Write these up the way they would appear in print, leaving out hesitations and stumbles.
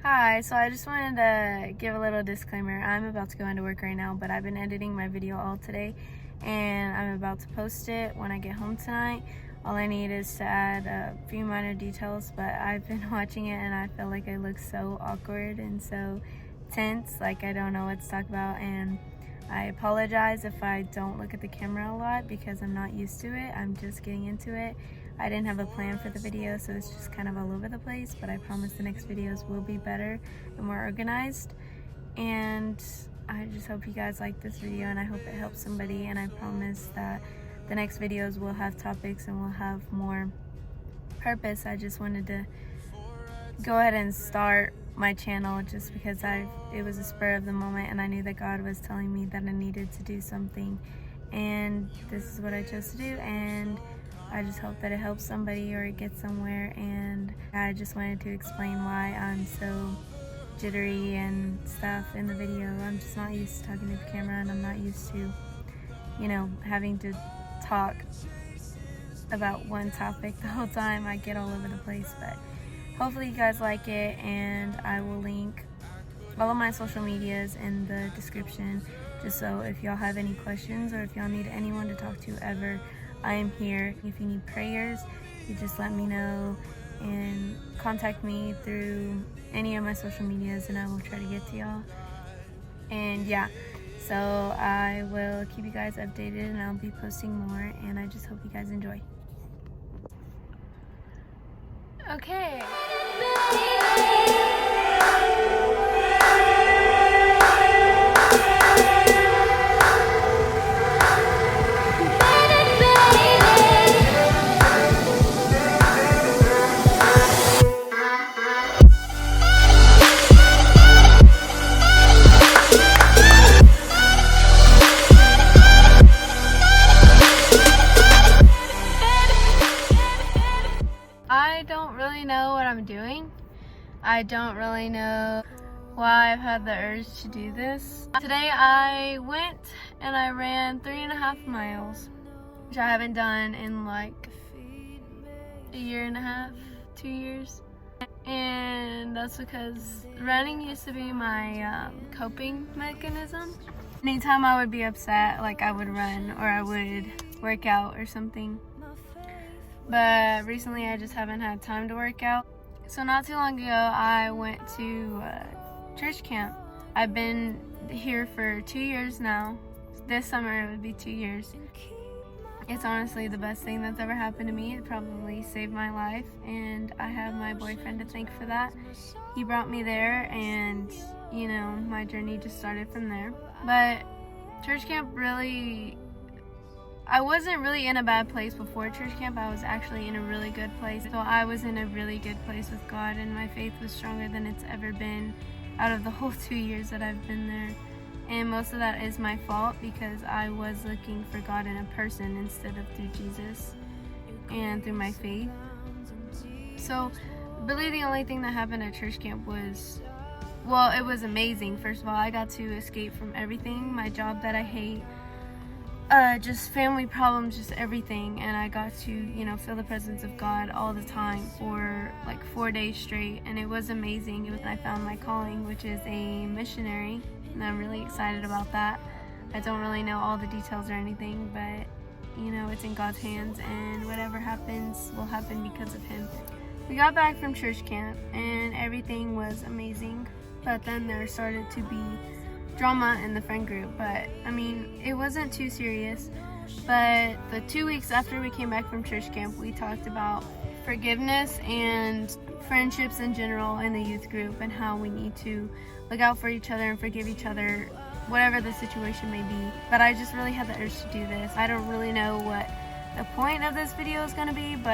Hi, so I just wanted to give a little disclaimer. I'm about to go into work right now, but I've been editing my video all today and I'm about to post it when I get home tonight. All I need is to add a few minor details, but I've been watching it and I feel like I look so awkward and so tense, like I don't know what to talk about, and I apologize if I don't look at the camera a lot because I'm not used to it. I'm just getting into it. I didn't have a plan for the video, so it's just kind of all over the place, but I promise the next videos will be better and more organized. And I just hope you guys like this video and I hope it helps somebody, and I promise that the next videos will have topics and will have more purpose. I just wanted to go ahead and start my channel just because it was a spur of the moment and I knew that God was telling me that I needed to do something, and this is what I chose to do, and I just hope that it helps somebody or it gets somewhere. And I just wanted to explain why I'm so jittery and stuff in the video. I'm just not used to talking to the camera, and I'm not used to, having to talk about one topic the whole time. I get all over the place, but hopefully you guys like it, and I will link all of my social medias in the description, just so if y'all have any questions or if y'all need anyone to talk to ever, I am here. If you need prayers, you just let me know and contact me through any of my social medias and I will try to get to y'all. And yeah, so I will keep you guys updated and I'll be posting more, and I just hope you guys enjoy. Okay. I don't really know what I'm doing. I don't really know why I've had the urge to do this. Today I went and I ran 3.5 miles, which I haven't done in like a year and a half, 2 years. And that's because running used to be my coping mechanism. Anytime I would be upset, like I would run or I would work out or something. But recently I just haven't had time to work out. So not too long ago I went to church camp. I've been here for 2 years now. This summer it would be 2 years. It's honestly the best thing that's ever happened to me. It probably saved my life, and I have my boyfriend to thank for that. He brought me there, and my journey just started from there. But church camp really, I wasn't really in a bad place before church camp. I was actually in a really good place. So I was in a really good place with God, and my faith was stronger than it's ever been out of the whole 2 years that I've been there. And most of that is my fault because I was looking for God in a person instead of through Jesus and through my faith. So really the only thing that happened at church camp was, well, it was amazing. First of all, I got to escape from everything, my job that I hate, just family problems, just everything, and I got to feel the presence of God all the time for like 4 days straight, and it was amazing. I found my calling, which is a missionary, and I'm really excited about that. I don't really know all the details or anything, but it's in God's hands, and whatever happens will happen because of Him. We got back from church camp and everything was amazing, but then there started to be drama in the friend group, but it wasn't too serious. But the 2 weeks after we came back from church camp, we talked about forgiveness and friendships in general in the youth group, and how we need to look out for each other and forgive each other, whatever the situation may be. But I just really had the urge to do this. I don't really know what the point of this video is going to be, but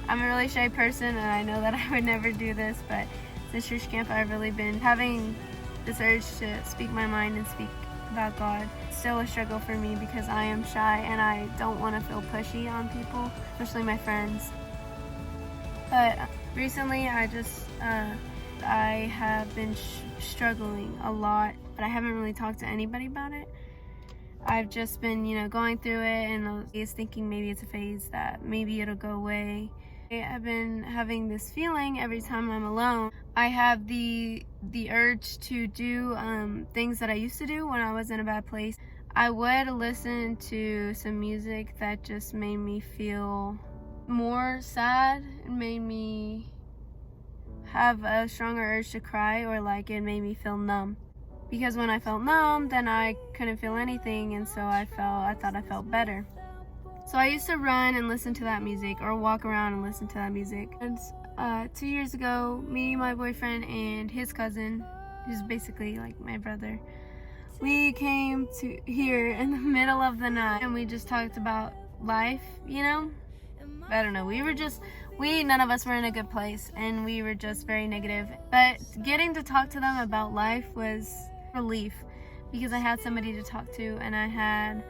I'm a really shy person, and I know that I would never do this, but since church camp I've really been having this urge to speak my mind and speak about God. It's still a struggle for me because I am shy and I don't want to feel pushy on people, especially my friends. But recently I have been struggling a lot, but I haven't really talked to anybody about it. I've just been, going through it, and is thinking maybe it's a phase, that maybe it'll go away. I've been having this feeling every time I'm alone. I have the urge to do things that I used to do when I was in a bad place. I would listen to some music that just made me feel more sad. It made me have a stronger urge to cry, or like it made me feel numb. Because when I felt numb, then I couldn't feel anything, and so I thought I felt better. So I used to run and listen to that music, or walk around and listen to that music. And 2 years ago, me, my boyfriend, and his cousin, who's basically like my brother, we came to here in the middle of the night, and we just talked about life, you know? I don't know, none of us were in a good place, and we were just very negative. But getting to talk to them about life was relief, because I had somebody to talk to, and I had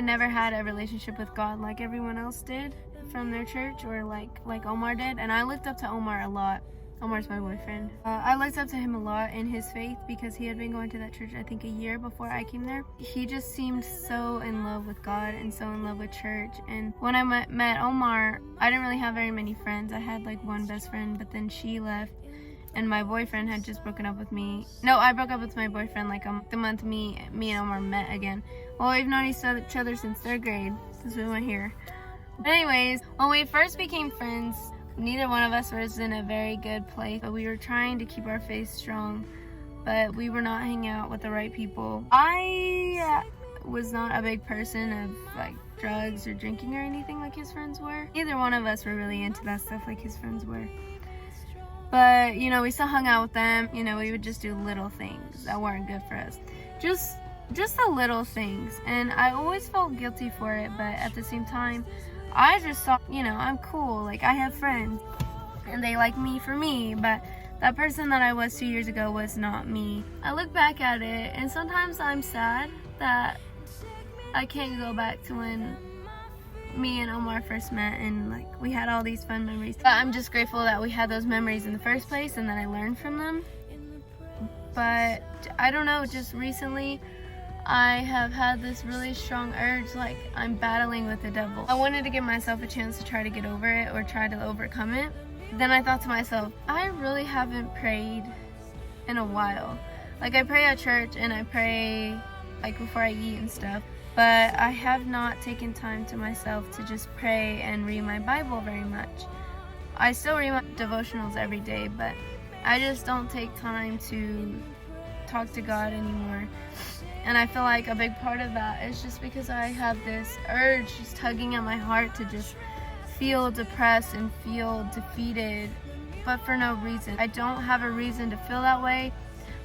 never had a relationship with God like everyone else did from their church, or like Omar did. And I looked up to Omar a lot. Omar's my boyfriend. I looked up to him a lot in his faith, because he had been going to that church I think a year before I came there. He just seemed so in love with God and so in love with church. And when I met Omar, I didn't really have very many friends. I had like one best friend, but then she left, and my boyfriend had just broken up with me. No, I broke up with my boyfriend like the month me and Omar met again. Well, we've known each other since 3rd grade, since we went here. But anyways, when we first became friends, neither one of us was in a very good place, but we were trying to keep our faith strong, but we were not hanging out with the right people. I was not a big person of like drugs or drinking or anything like his friends were. Neither one of us were really into that stuff like his friends were. But, we still hung out with them. We would just do little things that weren't good for us. Just the little things. And I always felt guilty for it, but at the same time, I just thought, I'm cool. Like, I have friends, and they like me for me, but that person that I was 2 years ago was not me. I look back at it, and sometimes I'm sad that I can't go back to when me and Omar first met, and like we had all these fun memories. But I'm just grateful that we had those memories in the first place, and that I learned from them. But I don't know, just recently I have had this really strong urge, like I'm battling with the devil. I wanted to give myself a chance to try to get over it, or try to overcome it. Then I thought to myself, I really haven't prayed in a while. Like, I pray at church, and I pray like before I eat and stuff, but I have not taken time to myself to just pray and read my Bible very much. I still read my devotionals every day, but I just don't take time to talk to God anymore. And I feel like a big part of that is just because I have this urge just tugging at my heart to just feel depressed and feel defeated, but for no reason. I don't have a reason to feel that way.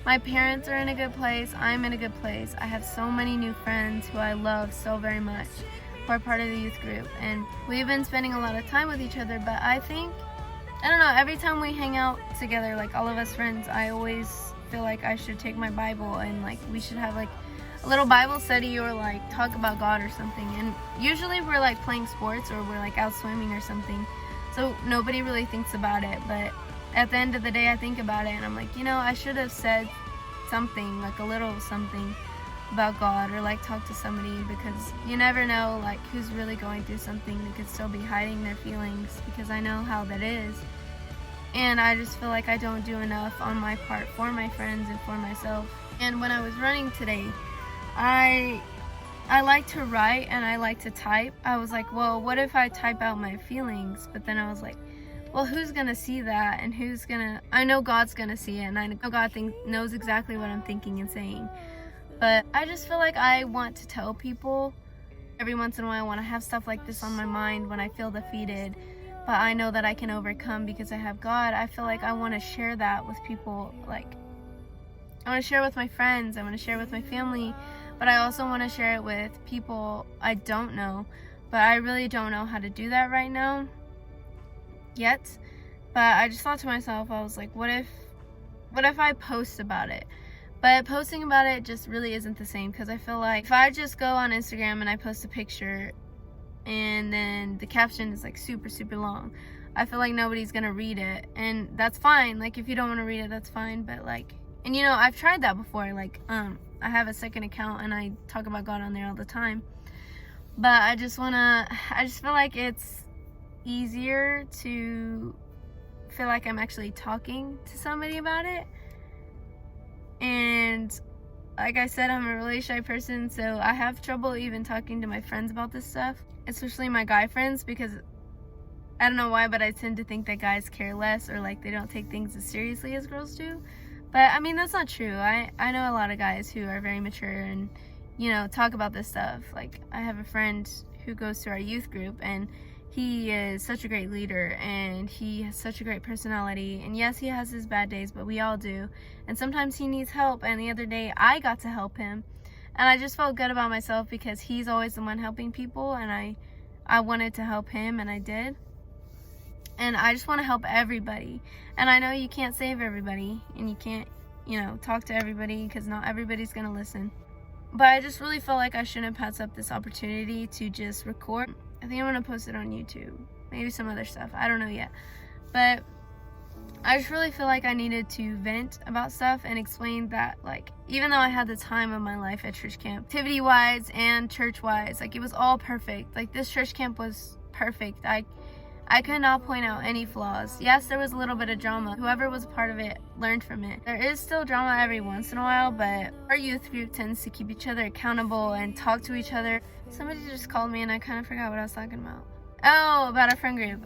My parents are in a good place. I'm in a good place. I have so many new friends who I love so very much, who are part of the youth group. And we've been spending a lot of time with each other, but I don't know, every time we hang out together, like all of us friends, I always feel like I should take my Bible, and like we should have like a little Bible study, or like talk about God or something. And usually we're like playing sports, or we're like out swimming or something, so nobody really thinks about it. But at the end of the day, I think about it, and I'm like, I should have said something, like a little something about God, or like talk to somebody, because you never know like who's really going through something. They could still be hiding their feelings, because I know how that is. And I just feel like I don't do enough on my part for my friends and for myself. And when I was running today, I like to write and I like to type. I was like, well, what if I type out my feelings? But then I was like, well, who's gonna see that? And I know God's gonna see it, and I know God knows exactly what I'm thinking and saying. But I just feel like I want to tell people every once in a while. I want to have stuff like this on my mind when I feel defeated, but I know that I can overcome because I have God. I feel like I want to share that with people. Like, I want to share with my friends, I want to share with my family, but I also want to share it with people I don't know. But I really don't know how to do that right now yet. But I just thought to myself, I was like, what if I post about it? But posting about it just really isn't the same, because I feel like if I just go on Instagram and I post a picture and then the caption is like super, super long, I feel like nobody's gonna read it. And that's fine. Like, if you don't want to read it, that's fine. But like, and I've tried that before. Like, I have a second account and I talk about God on there all the time. But I just feel like it's easier to feel like I'm actually talking to somebody about it. And like I said, I'm a really shy person, so I have trouble even talking to my friends about this stuff, especially my guy friends, because I don't know why, but I tend to think that guys care less, or like they don't take things as seriously as girls do. But I mean, that's not true. I know a lot of guys who are very mature and, you know, talk about this stuff. Like, I have a friend who goes to our youth group, and he is such a great leader, and he has such a great personality. And yes, he has his bad days, but we all do. And sometimes he needs help, and the other day I got to help him. And I just felt good about myself because he's always the one helping people, and I wanted to help him, and I did. And I just want to help everybody. And I know you can't save everybody, and you can't, you know, talk to everybody, because not everybody's going to listen. But I just really felt like I shouldn't pass up this opportunity to just record. I think I'm going to post it on YouTube. Maybe some other stuff. I don't know yet. But I just really feel like I needed to vent about stuff and explain that, like, even though I had the time of my life at church camp, activity-wise and church-wise, like, it was all perfect. Like, this church camp was perfect. I could not point out any flaws. Yes, there was a little bit of drama. Whoever was a part of it learned from it. There is still drama every once in a while, but our youth group tends to keep each other accountable and talk to each other. Somebody just called me and I kind of forgot what I was talking about. Oh, about our friend group.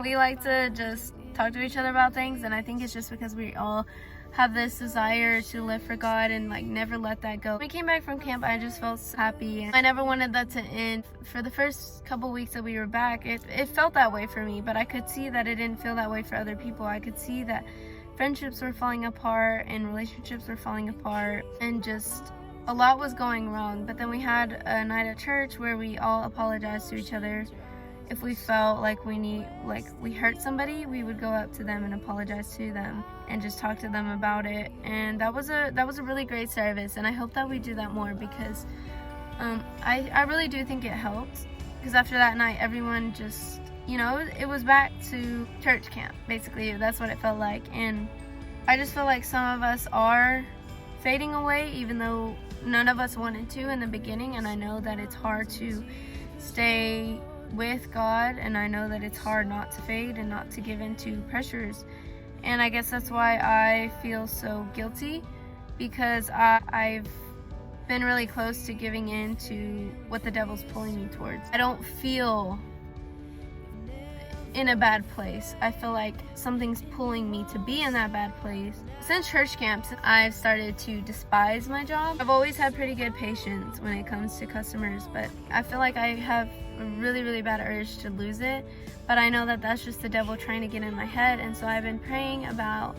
We like to just talk to each other about things, and I think it's just because we all have this desire to live for God and like never let that go. When I came back from camp, I just felt so happy, and I never wanted that to end. For the first couple weeks that we were back, it felt that way for me, but I could see that it didn't feel that way for other people. I could see that friendships were falling apart and relationships were falling apart, and just a lot was going wrong. But then we had a night at church where we all apologized to each other. If we felt like we hurt somebody, we would go up to them and apologize to them and just talk to them about it. And that was a really great service, and I hope that we do that more, because I really do think it helped. Because after that night, everyone just, you know, it was back to church camp, basically. That's what it felt like. And I just feel like some of us are fading away, even though none of us wanted to in the beginning. And I know that it's hard to stay with God, and I know that it's hard not to fade and not to give into pressures. And I guess that's why I feel so guilty, because I've been really close to giving in to what the devil's pulling me towards. I don't feel in a bad place. I feel like something's pulling me to be in that bad place. Since church camps, I've started to despise my job. I've always had pretty good patience when it comes to customers, but I feel like I have a really, really bad urge to lose it. But I know that that's just the devil trying to get in my head, and so I've been praying about,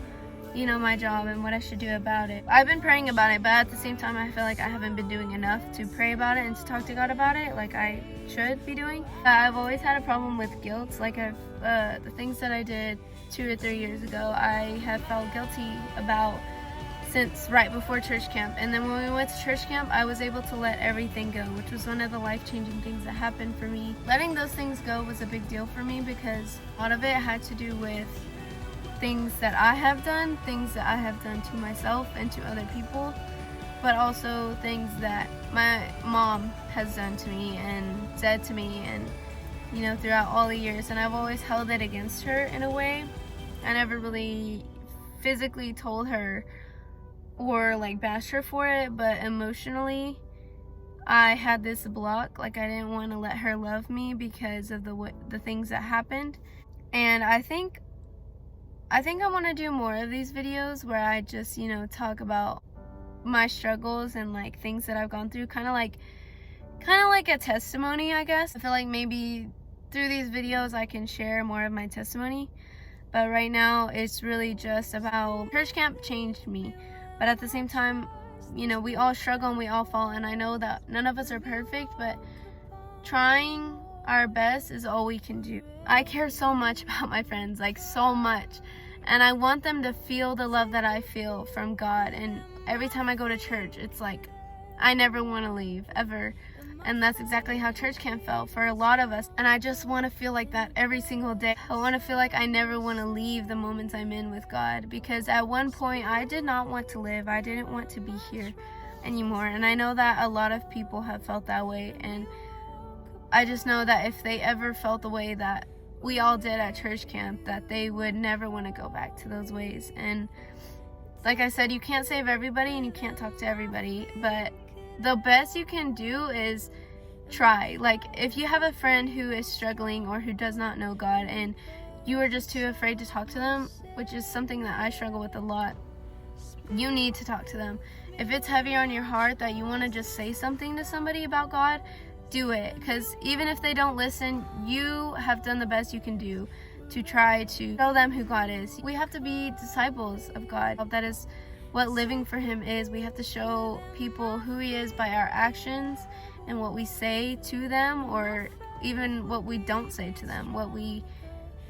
you know, my job and what I should do about it. I've been praying about it, but at the same time, I feel like I haven't been doing enough to pray about it and to talk to God about it like I should be doing. I've always had a problem with guilt. Like, the things that I did 2 or 3 years ago, I have felt guilty about since right before church camp. And then when we went to church camp, I was able to let everything go, which was one of the life-changing things that happened for me. Letting those things go was a big deal for me, because a lot of it had to do with things that I have done, things that I have done to myself and to other people, but also things that my mom has done to me and said to me, and, you know, throughout all the years. And I've always held it against her in a way. I never really physically told her or like bashed her for it, but emotionally I had this block. Like, I didn't want to let her love me because of the things that happened. And I think I want to do more of these videos where I just, you know, talk about my struggles and like things that I've gone through, kind of like a testimony, I guess. I feel like maybe through these videos I can share more of my testimony, but right now it's really just about church camp changed me. But at the same time, you know, we all struggle and we all fall, and I know that none of us are perfect, but trying our best is all we can do. I care so much about my friends, like so much, and I want them to feel the love that I feel from God. And every time I go to church, it's like I never want to leave, ever. And that's exactly how church camp felt for a lot of us. And I just want to feel like that every single day. I want to feel like I never want to leave the moments I'm in with God, because at one point I did not want to live. I didn't want to be here anymore. And I know that a lot of people have felt that way. And I just know that if they ever felt the way that we all did at church camp, that they would never want to go back to those ways. And like I said, you can't save everybody and you can't talk to everybody, but the best you can do is try. Like, if you have a friend who is struggling or who does not know God and you are just too afraid to talk to them, which is something that I struggle with a lot, you need to talk to them. If it's heavy on your heart that you want to just say something to somebody about God, do it. Because even if they don't listen, you have done the best you can do to try to show them who God is. We have to be disciples of God. That is what living for Him is. We have to show people who He is by our actions and what we say to them, or even what we don't say to them, what we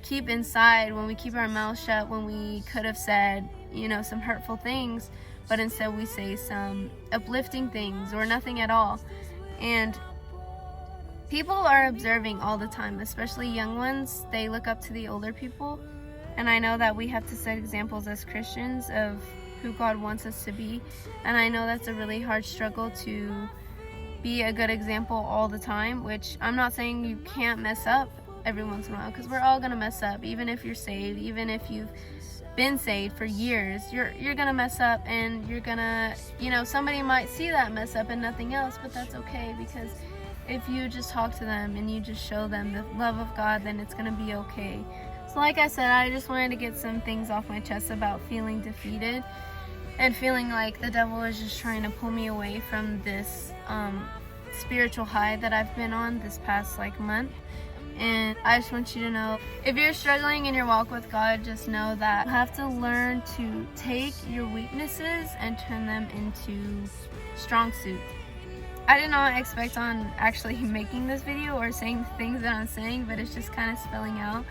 keep inside, when we keep our mouths shut, when we could have said, some hurtful things, but instead we say some uplifting things or nothing at all. And people are observing all the time, especially young ones. They look up to the older people, and I know that we have to set examples as Christians of who God wants us to be, and I know that's a really hard struggle to be a good example all the time, which I'm not saying you can't mess up every once in a while, because we're all gonna mess up. Even if you're saved, even if you've been saved for years, you're gonna mess up, and you're gonna, somebody might see that mess up and nothing else, but that's okay, because if you just talk to them and you just show them the love of God, then it's gonna be okay. So like I said, I just wanted to get some things off my chest about feeling defeated and feeling like the devil is just trying to pull me away from this spiritual high that I've been on this past month. And I just want you to know, if you're struggling in your walk with God, just know that you have to learn to take your weaknesses and turn them into strong suits. I did not expect on actually making this video or saying the things that I'm saying, but it's just kind of spilling out.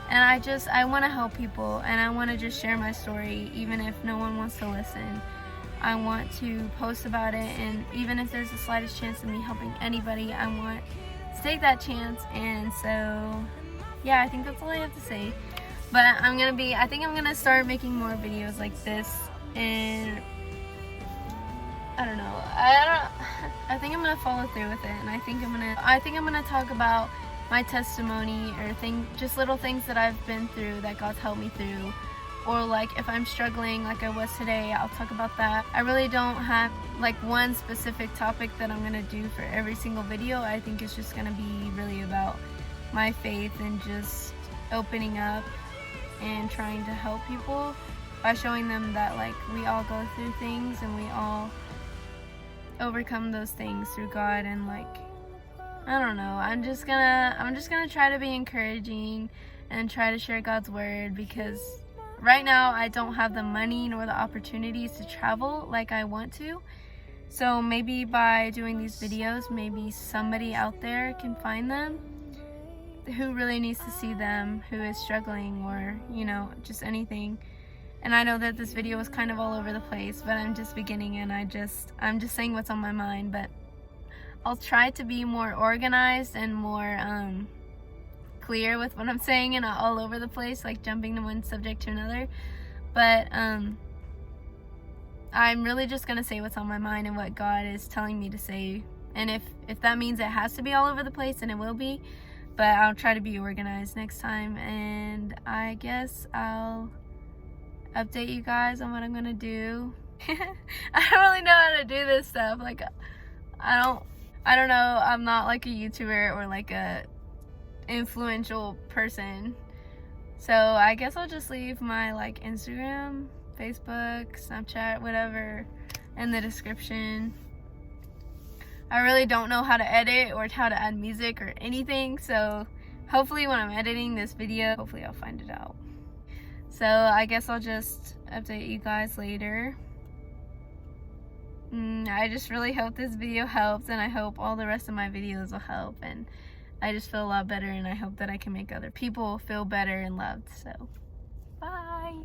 And I want to help people, and I want to just share my story, even if no one wants to listen. I want to post about it, and even if there's the slightest chance of me helping anybody, I want to take that chance. And so, yeah, I think that's all I have to say. But I think I'm gonna start making more videos like this, and I don't know. I think I'm gonna follow through with it, and I think I'm gonna talk about my testimony, or just little things that I've been through that God's helped me through, or if I'm struggling like I was today, I'll talk about that. I really don't have one specific topic that I'm gonna do for every single video. I think it's just gonna be really about my faith and just opening up and trying to help people by showing them that we all go through things and we all overcome those things through God. And I don't know, I'm just gonna try to be encouraging and try to share God's word, because right now I don't have the money nor the opportunities to travel like I want to. So maybe by doing these videos, maybe somebody out there can find them who really needs to see them, who is struggling, or just anything. And I know that this video was kind of all over the place, but I'm just beginning, and I'm just saying what's on my mind. But I'll try to be more organized and more clear with what I'm saying, and not all over the place, jumping to one subject to another. But I'm really just gonna say what's on my mind and what God is telling me to say. And if that means it has to be all over the place, then it will be. But I'll try to be organized next time, and I guess I'll update you guys on what I'm gonna do. I don't really know how to do this stuff. I don't know, I'm not a YouTuber or a influential person. So I guess I'll just leave my Instagram, Facebook, Snapchat, whatever in the description. I really don't know how to edit or how to add music or anything, so hopefully when I'm editing this video, hopefully I'll find it out. So I guess I'll just update you guys later. I just really hope this video helps, and I hope all the rest of my videos will help, and I just feel a lot better, and I hope that I can make other people feel better and loved. So bye.